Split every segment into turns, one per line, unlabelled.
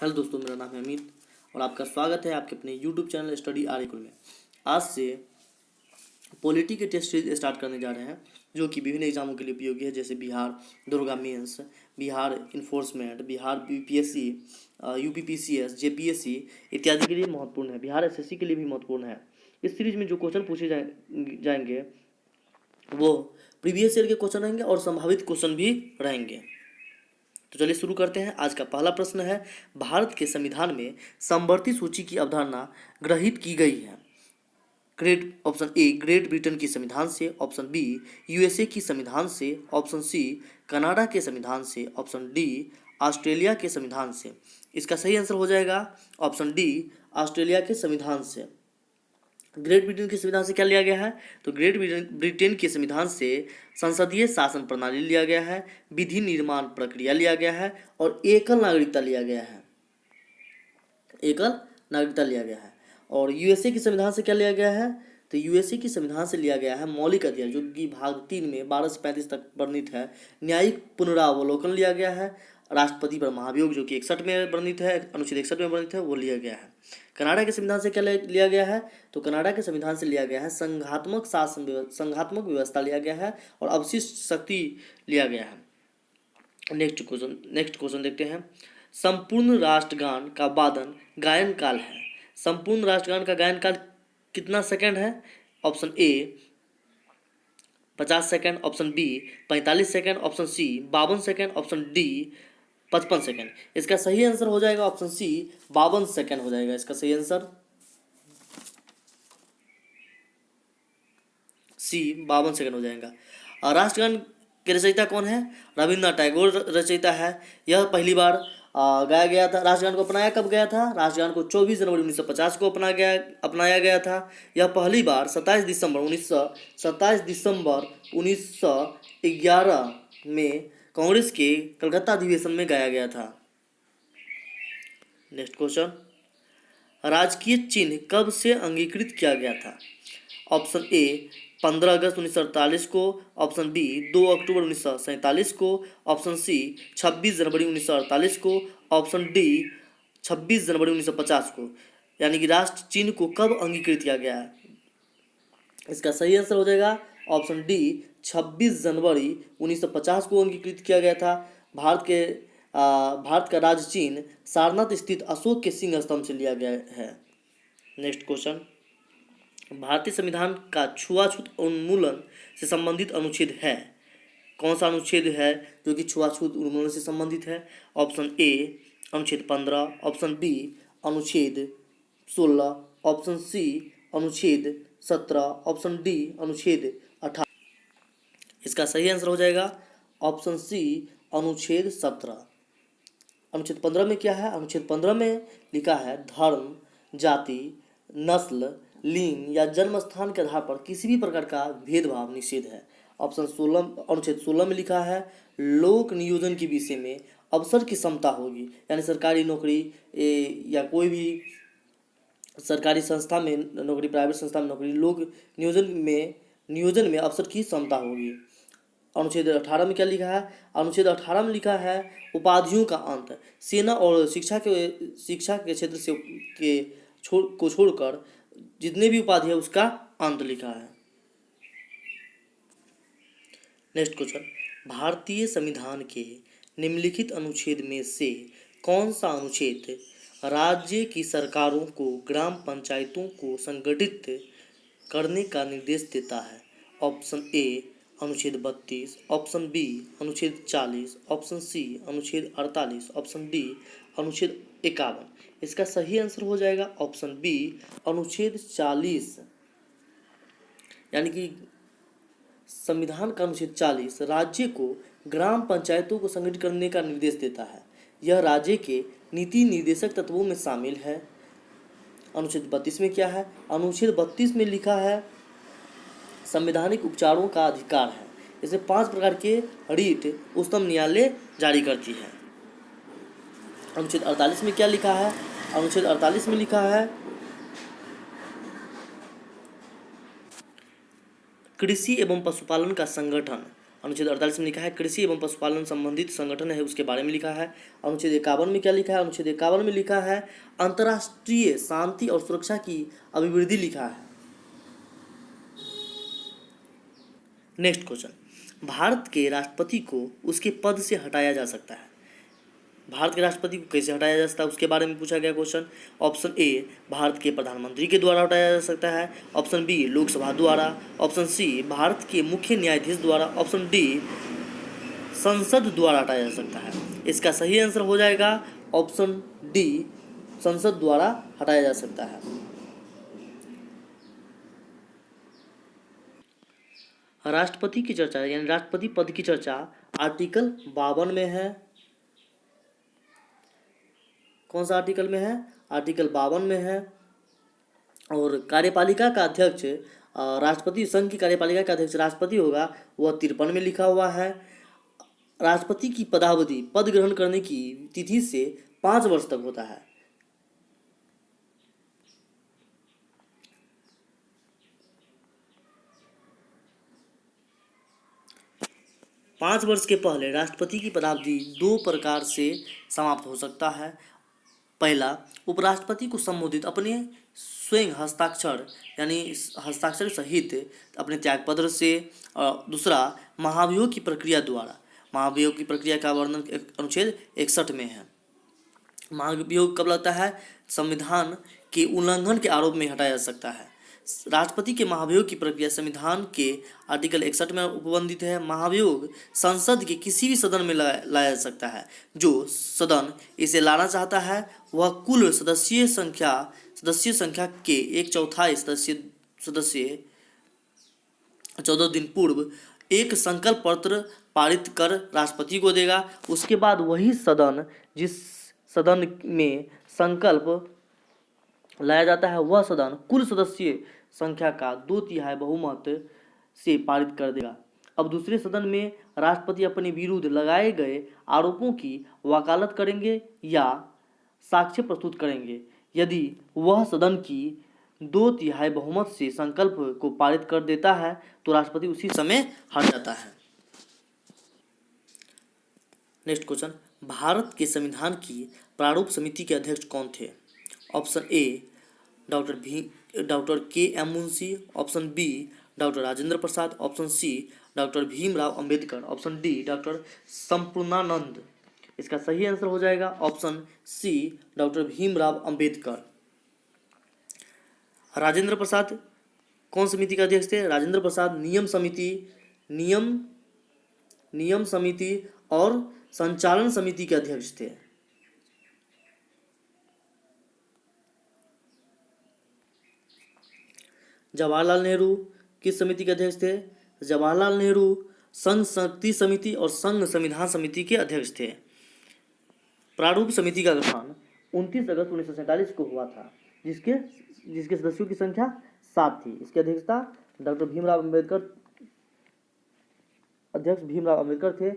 Hello दोस्तों, मेरा नाम है अमित और आपका स्वागत है आपके अपने यूट्यूब चैनल स्टडी आर्टिकल में। आज से पॉलिटी के टेस्ट सीरीज स्टार्ट करने जा रहे हैं जो कि विभिन्न एग्जामों के लिए उपयोगी है, जैसे बिहार दरोगा mains, Bihar enforcement, Bihar BPSC, UPPCS, JPSC इत्यादि के लिए महत्वपूर्ण है। बिहार एसएससी के लिए भी महत्वपूर्ण है। इस सीरीज में जो क्वेश्चन पूछे जाएंगे वो प्रीवियस ईयर के क्वेश्चन रहेंगे और संभावित क्वेश्चन भी रहेंगे। तो चलिए शुरू करते हैं। आज का पहला प्रश्न है, भारत के संविधान में समवर्ती सूची की अवधारणा ग्रहित की गई है। ऑप्शन ए ग्रेट ब्रिटेन की संविधान से, ऑप्शन बी यूएसए की संविधान से, ऑप्शन सी कनाडा के संविधान से, ऑप्शन डी ऑस्ट्रेलिया के संविधान से। इसका सही आंसर हो जाएगा ऑप्शन डी ऑस्ट्रेलिया के संविधान से। ग्रेट ब्रिटेन के संविधान से क्या लिया गया है? तो ग्रेट ब्रिटेन के संविधान से संसदीय शासन प्रणाली लिया गया है, विधि निर्माण प्रक्रिया लिया गया है और एकल नागरिकता लिया गया है। एकल नागरिकता लिया गया है। और यूएसए की संविधान से क्या लिया गया है? तो यूएसए की संविधान से लिया गया है मौलिक अधिकार, जो कि भाग 3 में 12 से 35 तक वर्णित है। न्यायिक पुनरावलोकन लिया गया है। राष्ट्रपति पर महाभियोग, जो कि 61 में वर्णित है, अनुच्छेद 61 में वर्णित है, वो लिया गया है। कनाडा के संविधान से क्या लिया गया है? तो कनाडा के संविधान से लिया गया है संघात्मक व्यवस्था लिया गया है और अवशिष्ट शक्ति लिया गया है। नेक्स्ट क्वेश्चन देखते हैं। संपूर्ण राष्ट्रगान का वादन गायन काल है। संपूर्ण राष्ट्रगान का गायन काल कितना सेकंड है? Option A 50 second, option B 45 second, option C 52 second, option D 55 second. इसका सही आंसर हो जाएगा ऑप्शन सी 52 सेकंड हो जाएगा इसका सही आंसर। सी 52 सेकंड हो जाएगा। और राष्ट्रगान के रचयिता कौन है? रविन्द्रनाथ टैगोर रचयिता है। यह पहली बार गाया गया था। राष्ट्रगान को अपनाया कब गया था? राष्ट्रगान को 24 जनवरी 1950 को अपनाया गया था। यह पहली बार 27 दिसंबर 1911 में कांग्रेस के कलकत्ता अधिवेशन में गाया गया था। नेक्स्ट क्वेश्चन, राजकीय चिन्ह कब से अंगीकृत किया गया था? ऑप्शन ए 15 अगस्त 1948 को, ऑप्शन बी 2 अक्टूबर 1947 को, ऑप्शन सी 26 जनवरी 1948 को, ऑप्शन डी 26 जनवरी 1950 को। यानी कि राष्ट्र चिन्ह को कब अंगीकृत किया गया है? इसका सही आंसर हो जाएगा ऑप्शन डी 26 जनवरी 1950 को अंगीकृत किया गया था। भारत का राज्य चिन्ह सारनाथ स्थित अशोक के सिंह स्तंभ से लिया गया है। नेक्स्ट क्वेश्चन, भारतीय संविधान का छुआछूत उन्मूलन से संबंधित अनुच्छेद है। कौन सा अनुच्छेद है जो कि छुआछूत उन्मूलन से संबंधित है? ऑप्शन ए अनुच्छेद 15, ऑप्शन बी अनुच्छेद 16, ऑप्शन सी अनुच्छेद 17, ऑप्शन डी अनुच्छेद 18। इसका सही आंसर हो जाएगा ऑप्शन सी अनुच्छेद 17। अनुच्छेद 15 में क्या है? अनुच्छेद 15 में लिखा है धर्म, जाति, नस्ल, लिंग या जन्म स्थान के आधार पर किसी भी प्रकार का भेदभाव निषेध है। अनुच्छेद 16 में लिखा है लोक नियोजन के विषय में अवसर की समता होगी, यानी सरकारी नौकरी या कोई भी सरकारी संस्था में नौकरी, प्राइवेट संस्था में नौकरी, लोक नियोजन में अवसर की समता होगी। अनुच्छेद 18 में क्या लिखा है? अनुच्छेद 18 में लिखा है उपाधियों का अंत, सेना और शिक्षा के क्षेत्र से को छोड़कर जितने भी उपाधि है उसका अंत लिखा है। नेक्स्ट क्वेश्चन, भारतीय संविधान के निम्नलिखित अनुच्छेद में से कौन सा अनुच्छेद राज्य की सरकारों को ग्राम पंचायतों को संगठित करने का निर्देश देता है? ऑप्शन ए अनुच्छेद 32, ऑप्शन बी अनुच्छेद 40, ऑप्शन सी अनुच्छेद 48, ऑप्शन डी अनुच्छेद 51। इसका सही आंसर हो जाएगा ऑप्शन बी अनुच्छेद 40। यानी कि संविधान का अनुच्छेद 40 राज्य को ग्राम पंचायतों को संगठित करने का निर्देश देता है। यह राज्य के नीति निर्देशक तत्वों में शामिल है। अनुच्छेद 32 में क्या है? अनुच्छेद 32 में लिखा है संवैधानिक उपचारों का अधिकार है। इसमें 5 प्रकार के रीट उच्चतम न्यायालय जारी करती है। अनुच्छेद 48 में क्या लिखा है? अनुच्छेद 48 में लिखा है कृषि एवं पशुपालन का संगठन। अनुच्छेद 48 में लिखा है कृषि एवं पशुपालन संबंधित संगठन है उसके बारे में लिखा है। अनुच्छेद 51 में क्या लिखा है? अनुच्छेद 51 में लिखा है अंतर्राष्ट्रीय शांति और सुरक्षा की अभिवृद्धि लिखा है। नेक्स्ट क्वेश्चन, भारत के राष्ट्रपति को उसके पद से हटाया जा सकता है। भारत के राष्ट्रपति को कैसे हटाया जा सकता है उसके बारे में पूछा गया क्वेश्चन। ऑप्शन ए, भारत के प्रधानमंत्री के द्वारा हटाया जा सकता है। ऑप्शन बी, लोकसभा द्वारा। ऑप्शन सी, भारत के मुख्य न्यायाधीश द्वारा। ऑप्शन डी, संसद द्वारा हटाया जा सकता है। इसका सही आंसर हो जाएगा ऑप्शन डी, संसद द्वारा हटाया जा सकता है। राष्ट्रपति की चर्चा यानी राष्ट्रपति पद की चर्चा आर्टिकल 52 में है। कौन सा आर्टिकल में है? आर्टिकल 52 में है। और कार्यपालिका का अध्यक्ष राष्ट्रपति, संघ की कार्यपालिका का अध्यक्ष राष्ट्रपति होगा, वह 53 में लिखा हुआ है। राष्ट्रपति की पदावधि पद ग्रहण करने की तिथि से 5 वर्ष तक होता है। पाँच वर्ष के पहले राष्ट्रपति की पदावधि 2 प्रकार से समाप्त हो सकता है। पहला, उपराष्ट्रपति को संबोधित अपने स्वयं हस्ताक्षर यानी हस्ताक्षर सहित अपने त्यागपत्र से। और दूसरा, महाभियोग की प्रक्रिया द्वारा। महाभियोग की प्रक्रिया का वर्णन अनुच्छेद 61 में है। महाभियोग कब लगता है? संविधान के उल्लंघन के आरोप में हटाया जा सकता है। राष्ट्रपति के महाभियोग की प्रक्रिया संविधान के आर्टिकल 61 में उपबंधित है। महाभियोग संसद के किसी भी सदन में लाया जा सकता है। जो सदन इसे लाना चाहता है वह कुल सदस्यीय संख्या के 1/4 सदस्य 14 दिन पूर्व एक संकल्प पत्र पारित कर राष्ट्रपति को देगा। उसके बाद वही सदन, जिस सदन में संकल्प लाया जाता है, वह सदन कुल सदस्य संख्या का 2/3 बहुमत से पारित कर देगा। अब दूसरे सदन में राष्ट्रपति अपने विरुद्ध लगाए गए आरोपों की वकालत करेंगे या साक्ष्य प्रस्तुत करेंगे। यदि वह सदन की 2/3 बहुमत से संकल्प को पारित कर देता है तो राष्ट्रपति उसी समय हट जाता है। नेक्स्ट क्वेश्चन, भारत के संविधान की प्रारूप समिति के अध्यक्ष कौन थे? Option A, doctor K M Munshi. Option B, doctor Rajendra Prasad. Option C, doctor Bhimrao Ambedkar. Option D, doctor Sampurnanand. इसका सही आंसर हो जाएगा option C, doctor Bhimrao Ambedkar. Rajendra Prasad कौन समिति के अध्यक्ष थे? राजेंद्र प्रसाद नियम समिति और संचालन समिति के अध्यक्ष थे। जवाहरलाल नेहरू किस समिति के अध्यक्ष थे? जवाहरलाल नेहरू संघ शक्ति समिति और संघ संविधान समिति के अध्यक्ष थे। प्रारूप समिति का गठन 29 अगस्त 1947 को हुआ था, जिसके सदस्यों की संख्या 7 थी। इसकी अध्यक्षता डॉक्टर भीमराव अंबेडकर, अध्यक्ष भीमराव अंबेडकर थे।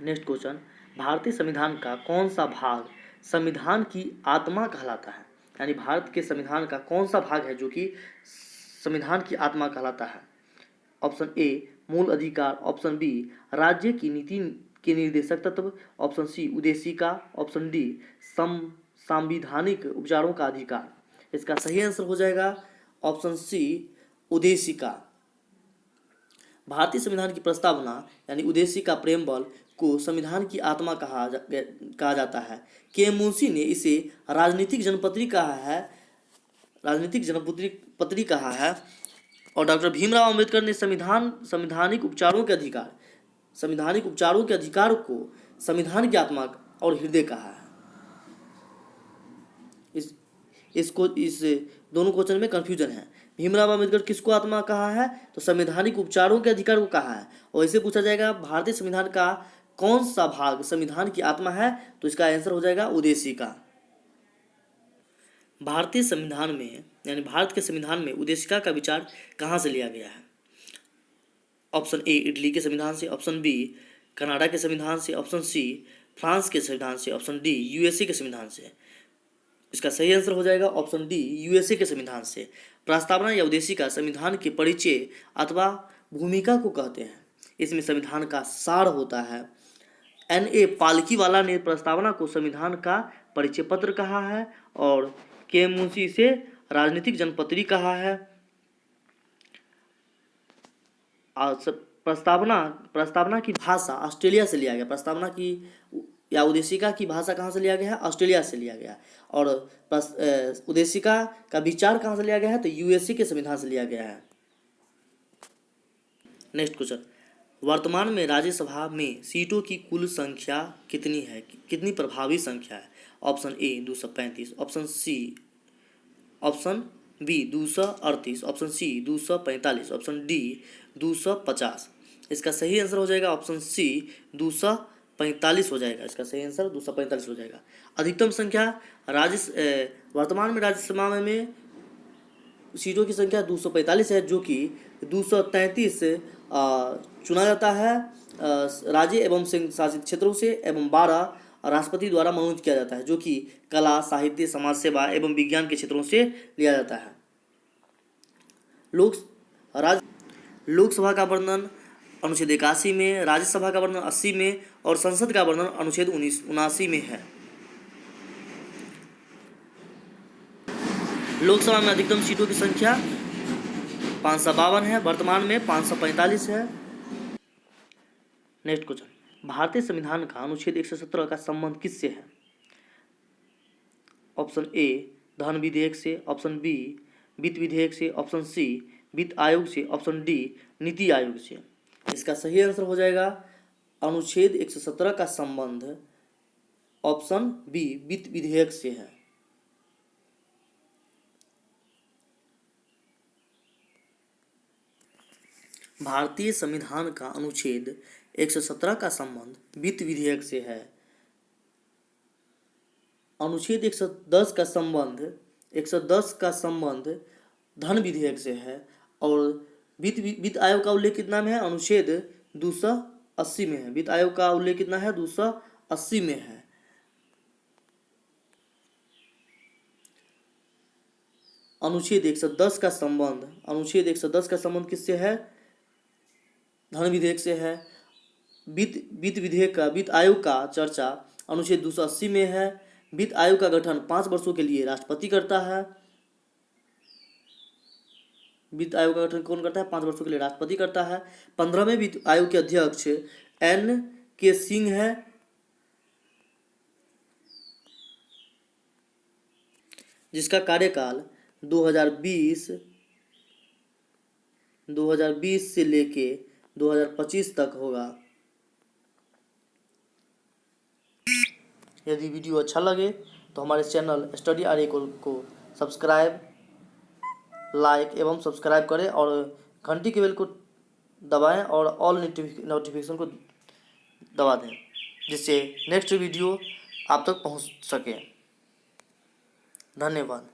नेक्स्ट क्वेश्चन, भारतीय संविधान का कौन सा भाग संविधान की आत्मा कहलाता है? यानी भारत के संविधान का कौन सा भाग है जो कि संविधान की आत्मा कहलाता है? ऑप्शन ए, मूल अधिकार। ऑप्शन बी, राज्य की नीति के निर्देशक तत्व। ऑप्शन सी, उद्देशिका। ऑप्शन डी, संवैधानिक उपचारों का अधिकार। इसका सही आंसर हो जाएगा ऑप्शन सी, उद्देशिका। भारतीय संविधान की प्रस्तावना यानी उद्देशिका प्रेमबल को संविधान की आत्मा कहा जाता है। के एम मुंशी ने इसे राजनीतिक जनपत्री कहा है और डॉक्टर भीमराव अंबेडकर ने संवैधानिक उपचारों के अधिकार को संविधान की आत्मा और हृदय कहा है। इस दोनों क्वेश्चन में कंफ्यूजन है। भीमराव अंबेडकर किसको आत्मा कहा है? तो संवैधानिक उपचारों के अधिकार को कहा है। और इसे पूछा जाएगा भारतीय संविधान का कौन सा भाग संविधान की आत्मा है? तो इसका आंसर हो जाएगा उद्देशिका। भारतीय संविधान में यानी भारत के संविधान में उद्देशिका का विचार कहाँ से लिया गया है? ऑप्शन ए, इटली के संविधान से। ऑप्शन बी, कनाडा के संविधान से। ऑप्शन सी, फ्रांस के संविधान से। ऑप्शन डी, यूएसए के संविधान से। इसका सही आंसर हो जाएगा ऑप्शन डी, यूएसए के संविधान से। प्रस्तावना या उद्देशिका संविधान के परिचय अथवा भूमिका को कहते हैं। इसमें संविधान का सार होता है। N.A. पालकीवाला ने प्रस्तावना को संविधान का परिचय पत्र कहा है और के मुंशी से राजनीतिक जनपत्री कहा है। प्रस्तावना की भाषा ऑस्ट्रेलिया से लिया गया। प्रस्तावना की या उद्देशिका की भाषा कहाँ से लिया गया है? ऑस्ट्रेलिया से लिया गया। और उद्देशिका का विचार कहाँ से लिया गया है? तो USA के संविधान से लिया गया है। नेक्स्ट क्वेश्चन, वर्तमान में राज्यसभा में सीटों की कुल संख्या कितनी है? कितनी प्रभावी संख्या है? Option A 235, option B 238, option C 245, option D 250। इसका सही आंसर हो जाएगा ऑप्शन सी 245 हो जाएगा। इसका सही आंसर 245 हो जाएगा। अधिकतम संख्या वर्तमान में राज्यसभा में सीटों की संख्या 245 है, जो कि 233 चुना जाता है राज्य एवं संघ शासित क्षेत्रों से एवं 12 राष्ट्रपति द्वारा मनोनीत किया जाता है, जो कि कला, साहित्य, समाज सेवा एवं विज्ञान के क्षेत्रों से लिया जाता है। लोकसभा का वर्णन अनुच्छेद 81 में, राज्यसभा का वर्णन 80 में और संसद का वर्णन अनुच्छेद 79 में है। लोकसभा में अधिकतम सीटों की संख्या 552 है, वर्तमान में 545 है। नेक्स्ट क्वेश्चन, भारतीय संविधान का अनुच्छेद 117 का संबंध किससे है? ऑप्शन ए धन विधेयक से, ऑप्शन बी वित्त विधेयक से, ऑप्शन सी वित्त आयोग से, ऑप्शन डी नीति आयोग से। इसका सही आंसर हो जाएगा अनुच्छेद 117 का संबंध ऑप्शन बी वित्त विधेयक से है। भारतीय संविधान का अनुच्छेद 117 का संबंध वित्त विधेयक से है। अनुच्छेद 110 का संबंध धन विधेयक से है और वित्त आयोग का उल्लेख कितना में है? अनुच्छेद 280 में है। वित्त आयोग का उल्लेख कितना है? 280 में है। अनुच्छेद 110 का संबंध किससे है? धन विधेयक से है। वित्त आयोग का चर्चा अनुच्छेद 280 में है। वित्त आयोग का गठन 5 वर्षों के लिए राष्ट्रपति करता है। वित्त आयोग का गठन कौन करता है? 5 वर्षों के लिए राष्ट्रपति करता है। 15वें वित्त आयोग के अध्यक्ष N.K. सिंह है, जिसका कार्यकाल 2020 से लेके 2025 तक होगा। यदि वीडियो अच्छा लगे तो हमारे चैनल स्टडी आर को सब्सक्राइब, लाइक एवं सब्सक्राइब करें और घंटी के बेल को दबाएं और ऑल नोटिफिकेशन को दबा दें, जिससे नेक्स्ट वीडियो आप तक पहुंच सके। धन्यवाद।